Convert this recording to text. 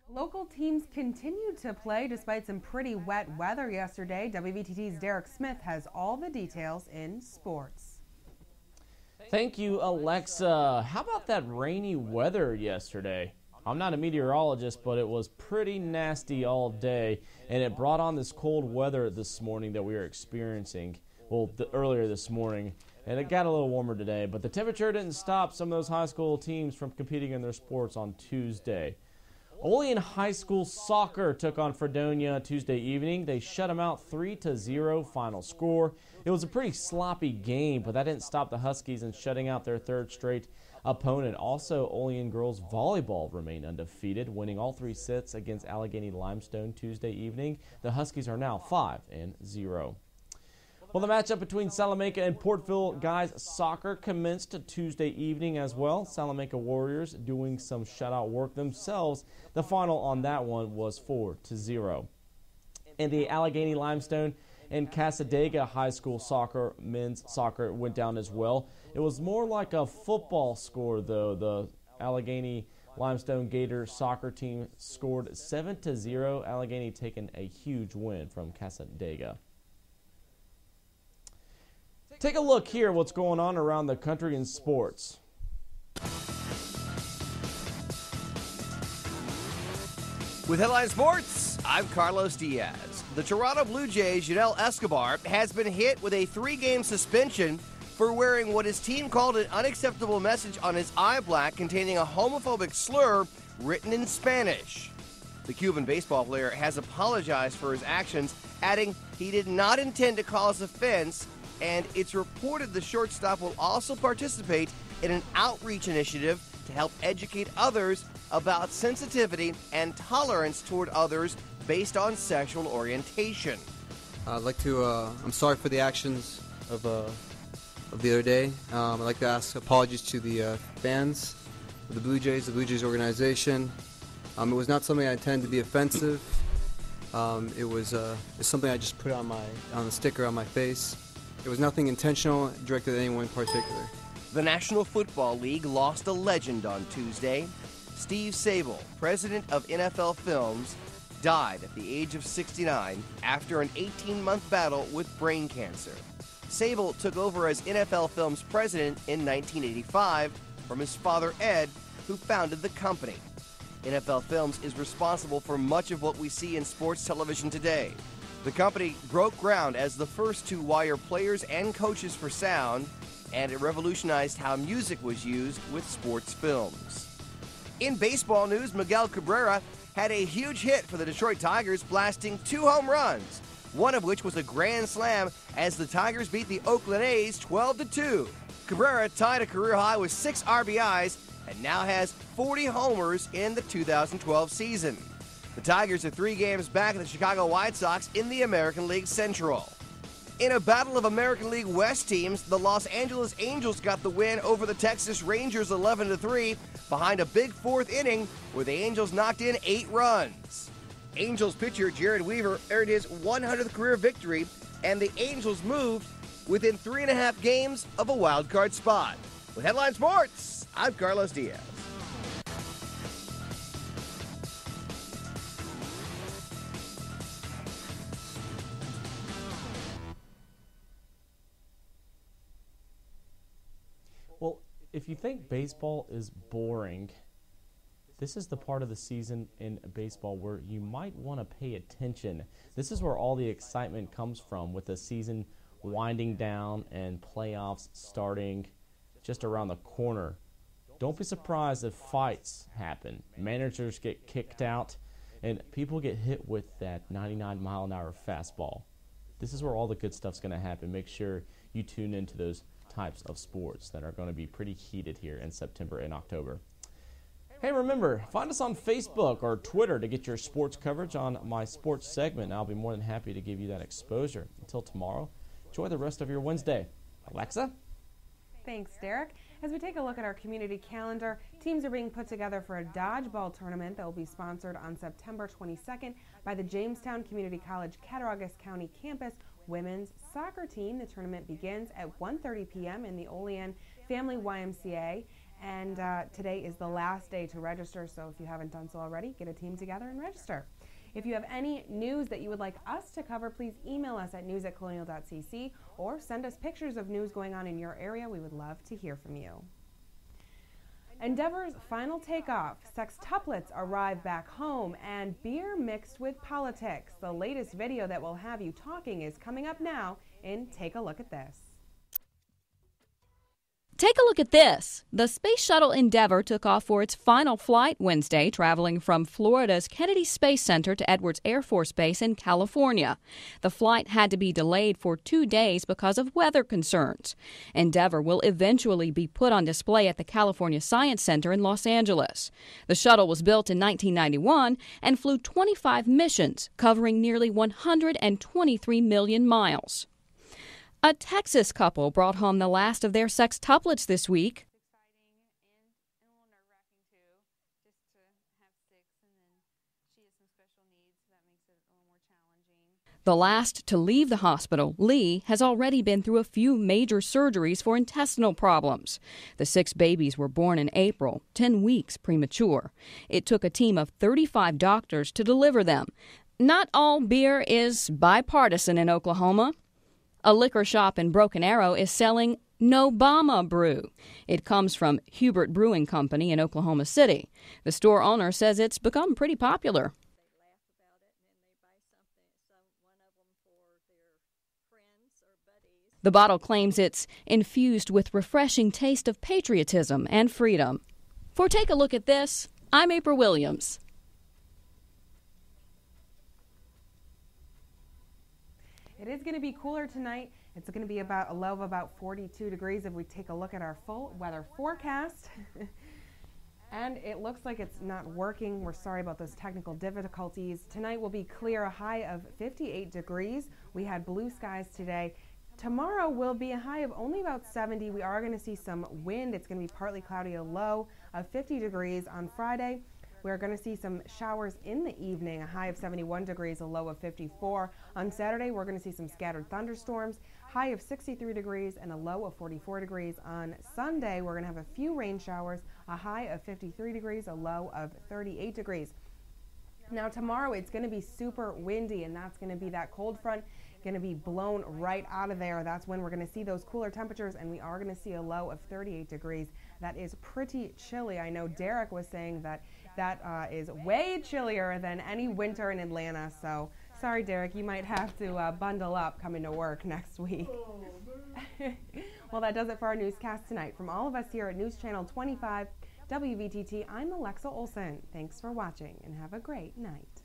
Local teams continued to play despite some pretty wet weather yesterday. WVTT's Derek Smith has all the details in sports. Thank you, Alexa. How about that rainy weather yesterday? I'm not a meteorologist, but it was pretty nasty all day, and it brought on this cold weather this morning that we are experiencing, earlier this morning, and it got a little warmer today, but the temperature didn't stop some of those high school teams from competing in their sports on Tuesday. Olean High School soccer took on Fredonia Tuesday evening. They shut them out 3-0 final score. It was a pretty sloppy game, but that didn't stop the Huskies in shutting out their third straight opponent. Also, Olean girls volleyball remained undefeated, winning all 3 sets against Allegheny Limestone Tuesday evening. The Huskies are now 5-0. Well, the matchup between Salamanca and Portville guys soccer commenced Tuesday evening as well. Salamanca Warriors doing some shutout work themselves. The final on that one was 4-0. And the Allegheny Limestone and Casadega High School soccer, men's soccer, went down as well. It was more like a football score, though. The Allegheny Limestone Gators soccer team scored 7-0. Allegheny taking a huge win from Casadega. Take a look here what's going on around the country in sports. With Headline Sports, I'm Carlos Diaz. The Toronto Blue Jays' Yunel Escobar has been hit with a 3-game suspension for wearing what his team called an unacceptable message on his eye black containing a homophobic slur written in Spanish. The Cuban baseball player has apologized for his actions, adding he did not intend to cause offense, and it's reported the shortstop will also participate in an outreach initiative to help educate others about sensitivity and tolerance toward others based on sexual orientation. I'd like to, I'm sorry for the actions of the other day. I'd like to ask apologies to the fans of the Blue Jays organization. It was not something I intended to be offensive. It's something I just put on the sticker on my face. It was nothing intentional directed at anyone in particular. The National Football League lost a legend on Tuesday. Steve Sable, president of NFL Films, died at the age of 69 after an 18-month battle with brain cancer. Sable took over as NFL Films president in 1985 from his father Ed, who founded the company. NFL Films is responsible for much of what we see in sports television today. The company broke ground as the first to wire players and coaches for sound, and it revolutionized how music was used with sports films. In baseball news, Miguel Cabrera had a huge hit for the Detroit Tigers, blasting 2 home runs, one of which was a grand slam as the Tigers beat the Oakland A's 12-2. Cabrera tied a career high with 6 RBIs and now has 40 homers in the 2012 season. The Tigers are 3 games back of the Chicago White Sox in the American League Central. In a battle of American League West teams, the Los Angeles Angels got the win over the Texas Rangers 11-3 behind a big 4th inning where the Angels knocked in 8 runs. Angels pitcher Jared Weaver earned his 100th career victory, and the Angels moved within 3.5 games of a wild card spot. With Headline Sports, I'm Carlos Diaz. Well, if you think baseball is boring, this is the part of the season in baseball where you might want to pay attention. This is where all the excitement comes from, with the season winding down and playoffs starting just around the corner. Don't be surprised if fights happen, managers get kicked out, and people get hit with that 99-mile-an-hour fastball. This is where all the good stuff's going to happen. Make sure you tune into those types of sports that are going to be pretty heated here in September and October. Hey, remember, find us on Facebook or Twitter to get your sports coverage on my sports segment. I'll be more than happy to give you that exposure. Until tomorrow, enjoy the rest of your Wednesday. Alexa? Thanks, Derek. As we take a look at our community calendar, teams are being put together for a dodgeball tournament that will be sponsored on September 22nd by the Jamestown Community College Cattaraugus County Campus women's soccer team. The tournament begins at 1:30 p.m. in the Olean Family YMCA, And today is the last day to register, so if you haven't done so already, get a team together and register. If you have any news that you would like us to cover, please email us at news@colonial.cc or send us pictures of news going on in your area. We would love to hear from you. Endeavor's final takeoff. Sextuplets arrive back home and beer mixed with politics. The latest video that will have you talking is coming up now in Take a Look at This. Take a look at this. The Space Shuttle Endeavor took off for its final flight Wednesday, traveling from Florida's Kennedy Space Center to Edwards Air Force Base in California. The flight had to be delayed for 2 days because of weather concerns. Endeavor will eventually be put on display at the California Science Center in Los Angeles. The shuttle was built in 1991 and flew 25 missions, covering nearly 123 million miles. A Texas couple brought home the last of their sextuplets this week. The last to leave the hospital, Lee, has already been through a few major surgeries for intestinal problems. The 6 babies were born in April, 10 weeks premature. It took a team of 35 doctors to deliver them. Not all beer is bipartisan in Oklahoma. A liquor shop in Broken Arrow is selling Nobama Brew. It comes from Hubert Brewing Company in Oklahoma City. The store owner says it's become pretty popular. The bottle claims it's infused with refreshing taste of patriotism and freedom. For Take a Look at This, I'm April Williams. It is going to be cooler tonight. It's going to be about a low of about 42 degrees if we take a look at our full weather forecast. And it looks like it's not working. We're sorry about those technical difficulties. Tonight will be clear, a high of 58 degrees. We had blue skies today. Tomorrow will be a high of only about 70. We are going to see some wind. It's going to be partly cloudy, a low of 50 degrees on Friday. We're going to see some showers in the evening, a high of 71 degrees, a low of 54. On Saturday, we're going to see some scattered thunderstorms, high of 63 degrees and a low of 44 degrees. On Sunday, we're going to have a few rain showers, a high of 53 degrees, a low of 38 degrees. Now tomorrow, it's going to be super windy, and that's going to be that cold front going to be blown right out of there. That's when we're going to see those cooler temperatures, and we are going to see a low of 38 degrees. That is pretty chilly. I know Derek was saying that is way chillier than any winter in Atlanta. So sorry, Derek, you might have to bundle up coming to work next week. Well, that does it for our newscast tonight. From all of us here at News Channel 25 WVTT, I'm Alexa Olson. Thanks for watching and have a great night.